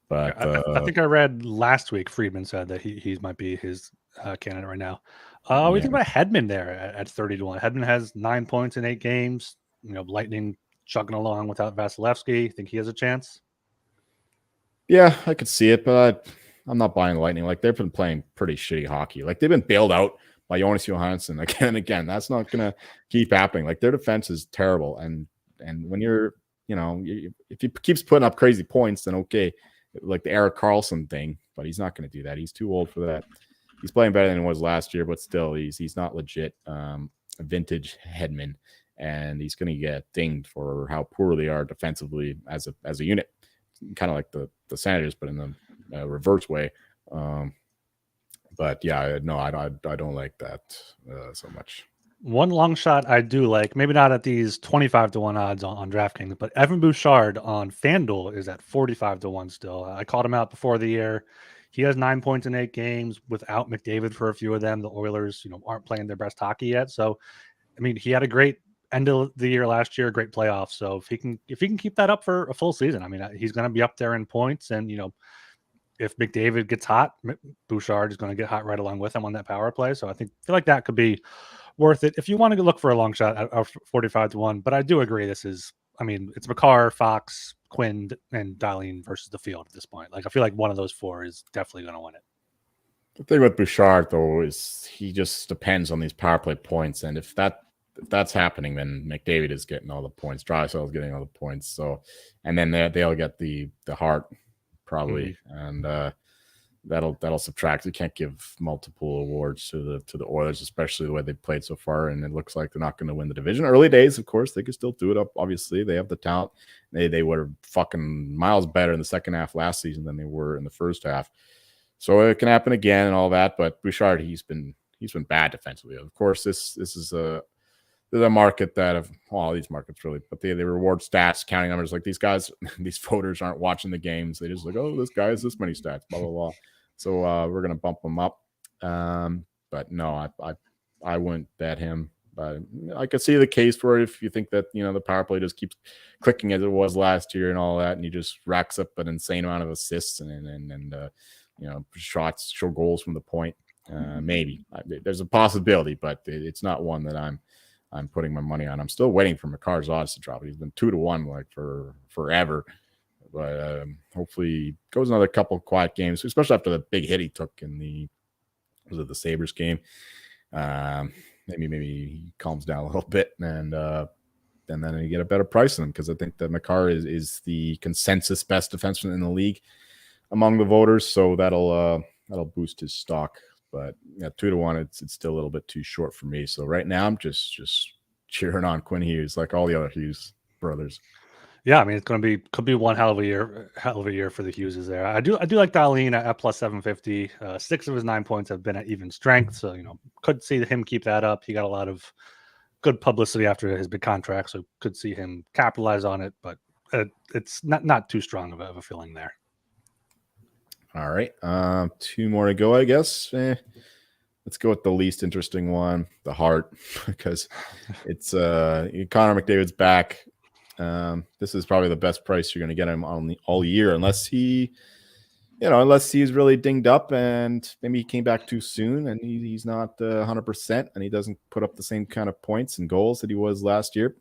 But I think I read last week Friedman said that he might be his candidate right now. What do you think about Hedman there at 30-1? Hedman has 9 points in 8 games. You know, Lightning chugging along without Vasilevsky. Think he has a chance? Yeah, I could see it, but I'm not buying Lightning. Like they've been playing pretty shitty hockey. Like they've been bailed out by Jonas Johansson again and again. That's not gonna keep happening. Like their defense is terrible, and when you're, you know, if he keeps putting up crazy points, then okay. Like the Erik Karlsson thing, but he's not going to do that. He's too old for that. He's playing better than he was last year, but still, he's not legit a vintage Hedman, and he's going to get dinged for how poor they are defensively as a unit, kind of like the Senators, but in the reverse way. But yeah, no, I don't like that so much. One long shot I do like, maybe not at these 25-1 odds on DraftKings, but Evan Bouchard on FanDuel is at 45-1 still. I called him out before the year. He has 9 points in 8 games without McDavid for a few of them. The Oilers, aren't playing their best hockey yet. So, I mean, he had a great end of the year last year, great playoffs. So if he can keep that up for a full season, I mean, he's going to be up there in points. And, if McDavid gets hot, Bouchard is going to get hot right along with him on that power play. So I feel like that could be worth it if you want to look for a long shot at 45-1. But I do agree, it's Makar, Fox, Quinn, and Dahlin versus the field at this point. Like I feel like one of those 4 is definitely going to win it. The thing with Bouchard though is he just depends on these power play points, and if that's happening, then McDavid is getting all the points, Draisaitl is getting all the points. So, and then they'll get the heart probably, and that'll subtract. You can't give multiple awards to the Oilers, especially the way they played so far, and it looks like they're not going to win the division. Early days, of course, they could still do it up. Obviously, they have the talent. They were fucking miles better in the second half last season than they were in the first half. So it can happen again and all that. But Bouchard, he's been bad defensively. Of course, this is a market that of all these markets really, but they reward stats, counting numbers. Like these guys, these voters aren't watching the games. They just like, oh, this guy has this many stats, blah blah blah. So we're gonna bump him up. But no, I wouldn't bet him. But I could see the case for it if you think that the power play just keeps clicking as it was last year and all that, and he just racks up an insane amount of assists and shots, show goals from the point. Maybe there's a possibility, but it's not one that I'm putting my money on. I'm still waiting for Makar's odds to drop. He's been 2-1 like for forever, but hopefully he goes another couple quiet games, especially after the big hit he took in the Sabres game. Maybe he calms down a little bit, and then you get a better price on him, because I think that Makar is the consensus best defenseman in the league among the voters, so that'll boost his stock. But yeah, 2-1, it's still a little bit too short for me. So right now I'm just cheering on Quinn Hughes, like all the other Hughes brothers. Yeah, I mean, could be one hell of a year for the Hugheses there. I do like Dahlin at plus 750. 6 of his 9 points have been at even strength, so could see him keep that up. He got a lot of good publicity after his big contract, so could see him capitalize on it. But it's not too strong of a feeling there. All right. Two more to go, I guess. Let's go with the least interesting one, the heart, because it's Connor McDavid's back. This is probably the best price you're going to get him on all year, unless he's really dinged up and maybe he came back too soon and he's not 100% and he doesn't put up the same kind of points and goals that he was last year.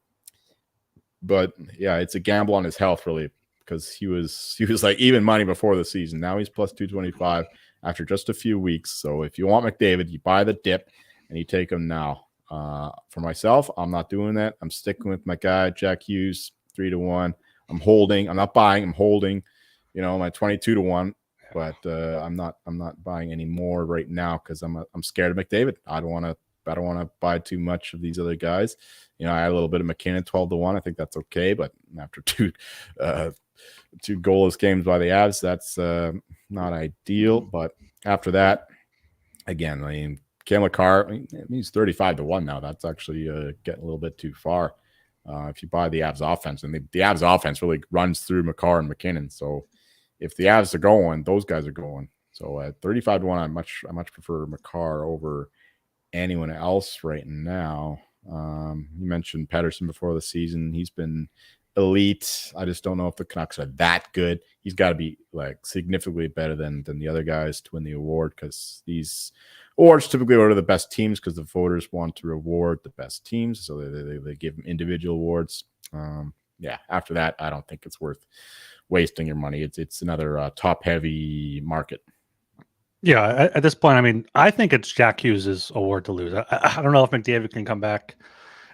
But yeah, it's a gamble on his health, really, because he was like even money before the season. Now he's plus 225 after just a few weeks. So if you want McDavid, you buy the dip and you take him now. For myself, I'm not doing that. I'm sticking with my guy, Jack Hughes, 3-1. I'm holding. I'm not buying. I'm holding. My 22-1. But I'm not buying any more right now because I'm scared of McDavid. I don't want to buy too much of these other guys. I had a little bit of McKinnon, 12-1. I think that's okay, but after two goalless games by the Avs, that's not ideal. But after that, again, Cam Makar, he's 35-1 now. That's actually getting a little bit too far. If you buy the Avs offense, and the Avs offense really runs through Makar and McKinnon, so if the Avs are going, those guys are going. So at 35-1, I much prefer Makar over anyone else right now. You mentioned Pettersson before the season. He's been elite. I just don't know if the Canucks are that good. He's got to be like significantly better than the other guys to win the award, because these awards typically go to the best teams because the voters want to reward the best teams. So they give them individual awards. After that, I don't think it's worth wasting your money. It's another top-heavy market. Yeah, at this point, I think it's Jack Hughes' award to lose. I don't know if McDavid can come back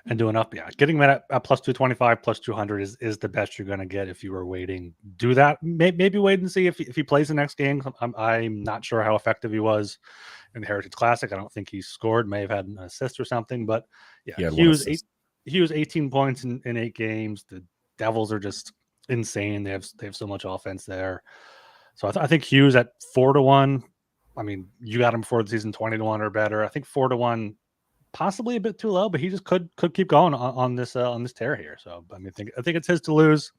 and do enough. Yeah, getting him at plus 225, plus 200 is the best you're going to get if you were waiting. Do that. Maybe wait and see if he plays the next game. I'm not sure how effective he was in the Heritage Classic. I don't think he scored. May have had an assist or something. But yeah, Hughes 18 points in 8 games. The Devils are just insane. They have so much offense there. So I think Hughes at 4-1. You got him before the season 20-1 or better. I think 4-1, possibly a bit too low, but he just could keep going on this tear here. So I think it's his to lose.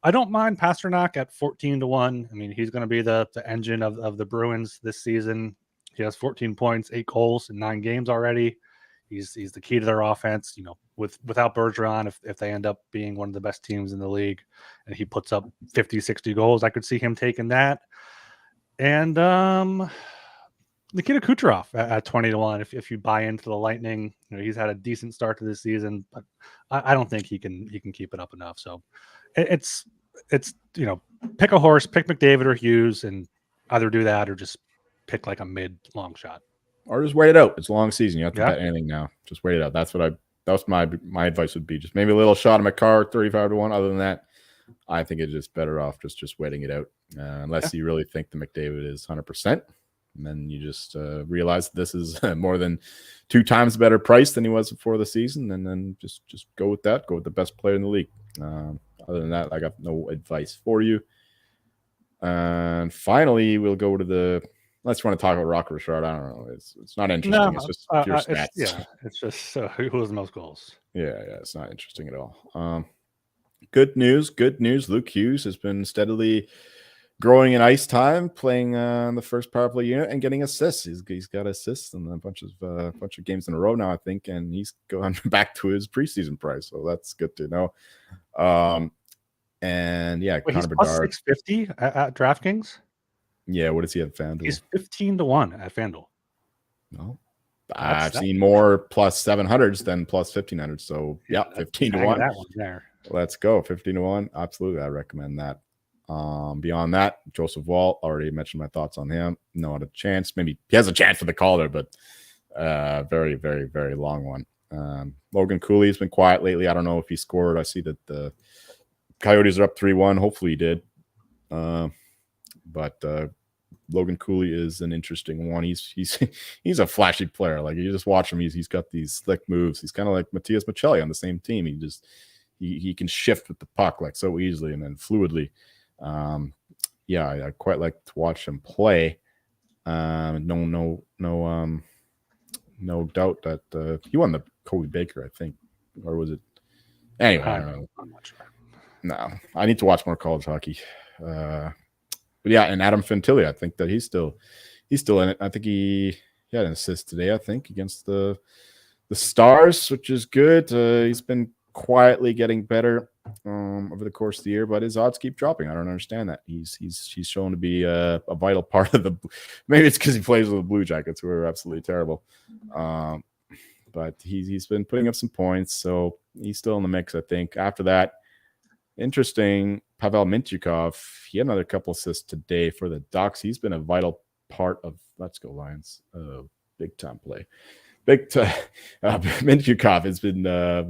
I don't mind Pasternak at 14-1. He's going to be the engine of the Bruins this season. He has 14 points, 8 goals in 9 games already. He's the key to their offense. Without Bergeron, if they end up being one of the best teams in the league, and he puts up 50, 60 goals, I could see him taking that. And Nikita Kucherov at 20-1. If you buy into the Lightning, he's had a decent start to this season, but I don't think he can keep it up enough. So it's pick a horse, pick McDavid or Hughes, and either do that or just pick like a mid-long shot, or just wait it out. It's a long season. You have to bet anything now. Just wait it out. That's my advice would be. Just maybe a little shot of McCarr, 35-1. Other than that, I think it's just better off just waiting it out, unless you really think the McDavid is 100%. And then you just realize this is more than 2 times better price than he was before the season, and then just go with that. Go with the best player in the league. Other than that, I got no advice for you. And finally, we'll go to unless you want to talk about Rock Richard. I don't know. It's not interesting. It's just pure stats. It's just who has the most goals. Yeah, it's not interesting at all. Good news. Luke Hughes has been steadily growing in ice time, playing the first power play unit and getting assists. He's got assists in a bunch of games in a row now, I think, and he's going back to his preseason price. So that's good to know. And yeah, Connor Bedard, plus 650 at DraftKings. Yeah, what does he have at FanDuel? He's 15-1 at FanDuel. No, I've seen more plus 700s than plus 1500s. So yeah, 15-1. That one there. Let's go 15-1. Absolutely, I recommend that. Beyond that, Joseph Wall, already mentioned my thoughts on him. Not a chance. Maybe he has a chance for the Calder, but very, very, very long one. Logan Cooley has been quiet lately. I don't know if he scored. I see that the Coyotes are up 3-1. Hopefully he did. But Logan Cooley is an interesting one. He's a flashy player. Like, you just watch him. He's got these slick moves. He's kind of like Matthias Maccelli on the same team. He can shift with the puck like so easily and then fluidly. I quite like to watch him play. No doubt that he won the Cody Baker, I think, or was it? Anyway, I don't know. I'm not sure. No, I need to watch more college hockey. But yeah, and Adam Fantilli, I think that he's still in it. I think he had an assist today, I think, against the Stars, which is good. He's been quietly getting better over the course of the year, but his odds keep dropping. I don't understand that. He's shown to be a vital part of the. Maybe it's because he plays with the Blue Jackets, who are absolutely terrible. But he's been putting up some points, so he's still in the mix, I think. After that, interesting, Pavel Mintyukov. He had another couple assists today for the Ducks. He's been a vital part of. Let's go Lions! Big time play. Mintyukov has been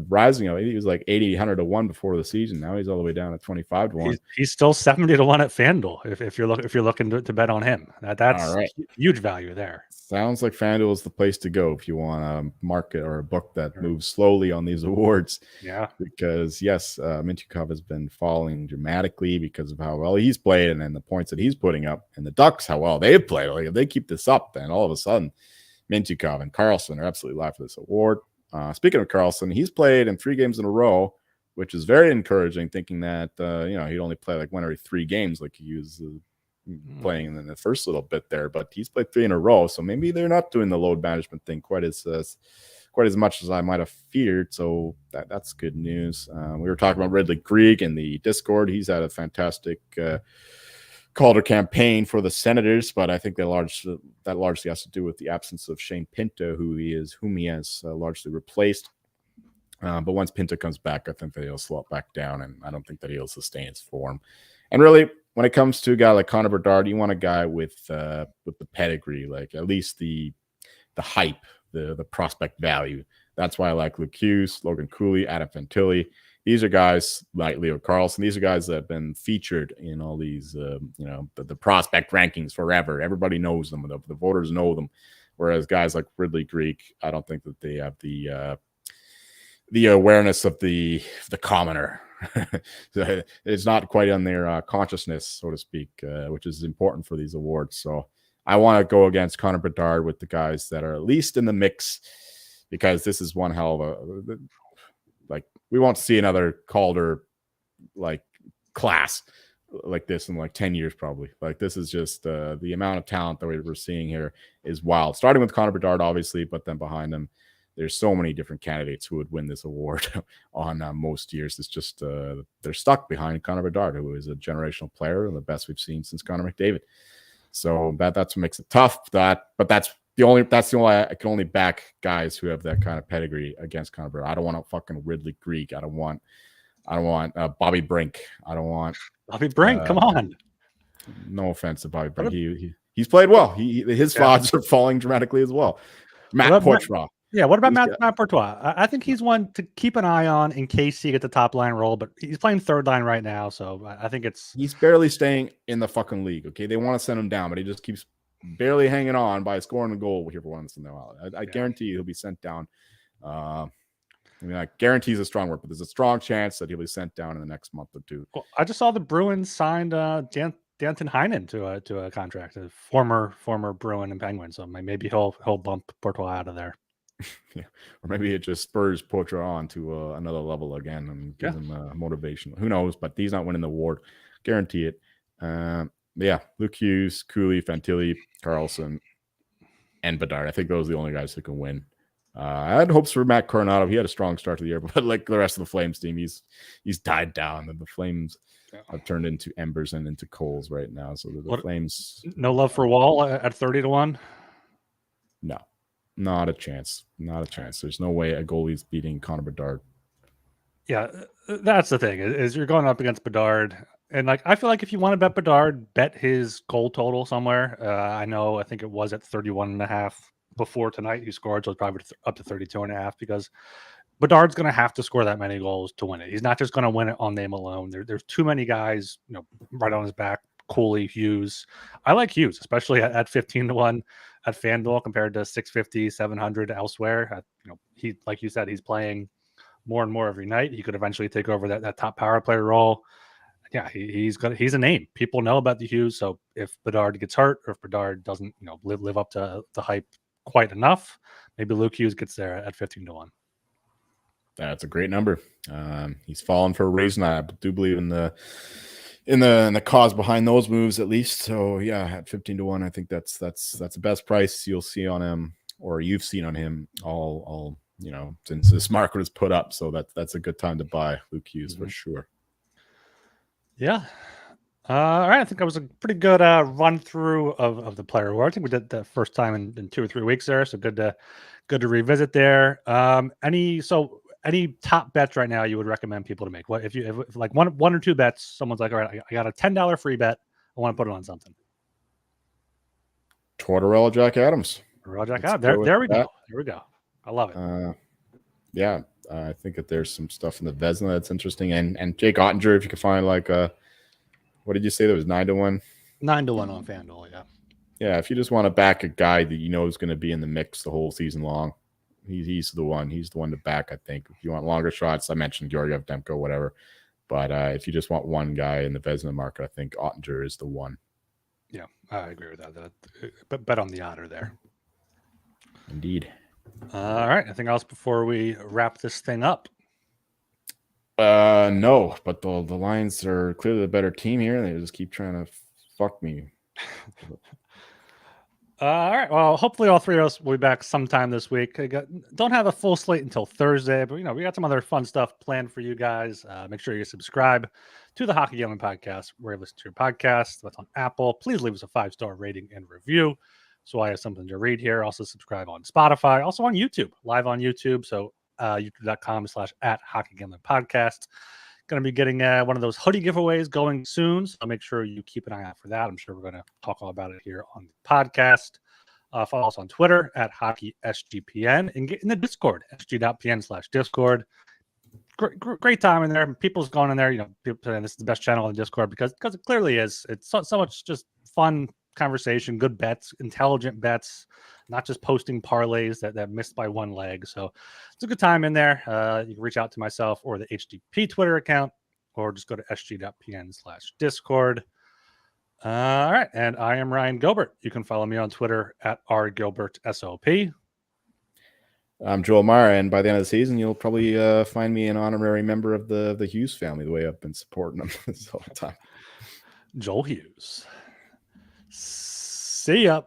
rising. He was like 80, 100 to 1 before the season. Now he's all the way down at 25 to 1. He's still 70 to 1 at FanDuel. If you're looking to bet on him, that's all right. Huge value there. Sounds like FanDuel is the place to go if you want a market or a book that moves slowly on these awards. Yeah, because yes, Mintyukov has been falling dramatically because of how well he's played and then the points that he's putting up, and the Ducks how well they've played. Like if they keep this up, then all of a sudden Mintyukov and Karlsson are absolutely live for this award. Speaking of Karlsson, he's played in 3 games in a row, which is very encouraging, thinking that he'd only play like 1 every 3 games like he was playing in the first little bit there, but he's played 3 in a row, so maybe they're not doing the load management thing quite as much as I might have feared. So that's good news. We were talking about Ridley Greig in the Discord. He's had a fantastic Calder campaign for the Senators, but I think that largely has to do with the absence of Shane Pinto, whom he has largely replaced. But once Pinto comes back, I think that he'll slow back down, and I don't think that he'll sustain his form. And really, when it comes to a guy like Connor Bedard, you want a guy with the pedigree, like at least the hype, the prospect value. That's why I like Luke Hughes, Logan Cooley, Adam Fantilli. These are guys like Leo Carlsson. These are guys that have been featured in all these, the prospect rankings forever. Everybody knows them. The voters know them. Whereas guys like Ridley Greig, I don't think that they have the awareness of the commoner. It's not quite on their consciousness, so to speak, which is important for these awards. So I want to go against Connor Bedard with the guys that are at least in the mix, because this is one hell of a we won't see another Calder like class like this in like 10 years probably. Like this is just the amount of talent that we're seeing here is wild. Starting with Connor Bedard, obviously, but then behind him, there's so many different candidates who would win this award on most years. It's just they're stuck behind Connor Bedard, who is a generational player and the best we've seen since Connor McDavid. So that's what makes it tough. But that's the only I can only back guys who have that kind of pedigree against Connor Bedard. I don't want a fucking Ridley Greig. I don't want Bobby Brink. I don't want Bobby Brink. Come on. No offense to Bobby Brink. He's played well. His odds are falling dramatically as well. Matt Poitras. Yeah, what about Matt Courtois? I think he's one to keep an eye on in case he gets a top line role, but he's playing third line right now, so I think he's barely staying in the fucking league. Okay, they want to send him down, but he just keeps barely hanging on by scoring a goal here for once in a while. I guarantee he'll be sent down. I guarantee is a strong word, but there's a strong chance that he'll be sent down in the next month or 2. Well, I just saw the Bruins signed Danton Heinen to a contract, a former Bruin and Penguin, so maybe he'll bump Courtois out of there. Yeah, or maybe it just spurs Poitras on to another level again and gives him motivation. Who knows? But he's not winning the award, guarantee it. Luke Hughes, Cooley, Fantilli, Karlsson, and Bedard. I think those are the only guys who can win. I had hopes for Matt Coronado. He had a strong start to the year, but like the rest of the Flames team, he's died down, and the Flames have turned into embers and into coals right now. So the Flames. No love for Wall at 30 to 1. No. Not a chance. Not a chance. There's no way a goalie's beating Connor Bedard. Yeah, that's the thing is you're going up against Bedard. And I feel like if you want to bet Bedard, bet his goal total somewhere. I think it was at 31.5 before tonight. He scored, so it's probably up to 32.5 because Bedard's going to have to score that many goals to win it. He's not just going to win it on name alone. There's too many guys, right on his back. Cooley, Hughes. I like Hughes, especially at 15 to 1 at FanDuel compared to 650, 700 elsewhere. He, like you said, he's playing more and more every night. He could eventually take over that top power play role. Yeah, he's a name. People know about the Hughes. So if Bedard gets hurt or if Bedard doesn't, live up to the hype quite enough, maybe Luke Hughes gets there at 15 to 1. That's a great number. He's fallen for a reason. I do believe in in the cause behind those moves at least. So yeah, at 15-1, I think that's the best price you'll see on him, or you've seen on him all since this market was put up. So that's a good time to buy Luke Hughes for sure. Yeah. All right, I think that was a pretty good run through of the player award. I think we did the first time in 2 or 3 weeks there, so good to revisit there. Any top bets right now you would recommend people to make? What if like one or two bets? Someone's like, all right, I got a $10 free bet. I want to put it on something. Tortorella, Jack Adams. Jack Adams. There we go. There we go. I love it. Yeah, I think that there's some stuff in the Vezina that's interesting, and Jake Ottinger, if you could find like what did you say? There was 9-1? 9-1 on FanDuel, yeah. Yeah, if you just want to back a guy that you know is going to be in the mix the whole season long, he's the one. He's the one to back, I think. If you want longer shots, I mentioned Georgiev, Demko, whatever. But if you just want one guy in the Vezina market, I think Ottinger is the one. Yeah, I agree with that. But bet on the Otter there. Indeed. All right. Anything else before we wrap this thing up? No, but the Lions are clearly the better team here. They just keep trying to fuck me. All right. Well, hopefully all three of us will be back sometime this week. Don't have a full slate until Thursday, but we got some other fun stuff planned for you guys. Make sure you subscribe to the Hockey Gambling Podcast where you listen to your podcast. That's on Apple. Please leave us a 5-star rating and review so I have something to read here. Also subscribe on Spotify, also on YouTube, live on YouTube. So youtube.com/@HockeyGamblingPodcast. Going to be getting one of those hoodie giveaways going soon, so make sure you keep an eye out for that. I'm sure we're going to talk all about it here on the podcast. Follow us on Twitter @HockeySGPN and get in the Discord, sg.pn/Discord. Great time in there. People's going in there. People saying this is the best channel on Discord because it clearly is. It's so much just fun conversation, good bets, intelligent bets, not just posting parlays that missed by one leg. So it's a good time in there. You can reach out to myself or the HDP Twitter account, or just go to sg.pn/Discord. All right. And I am Ryan Gilbert. You can follow me on Twitter @rgilbertsop. I'm Joel Mara, and by the end of the season, you'll probably find me an honorary member of the Hughes family, the way I've been supporting them this whole time. Joel Hughes. See ya.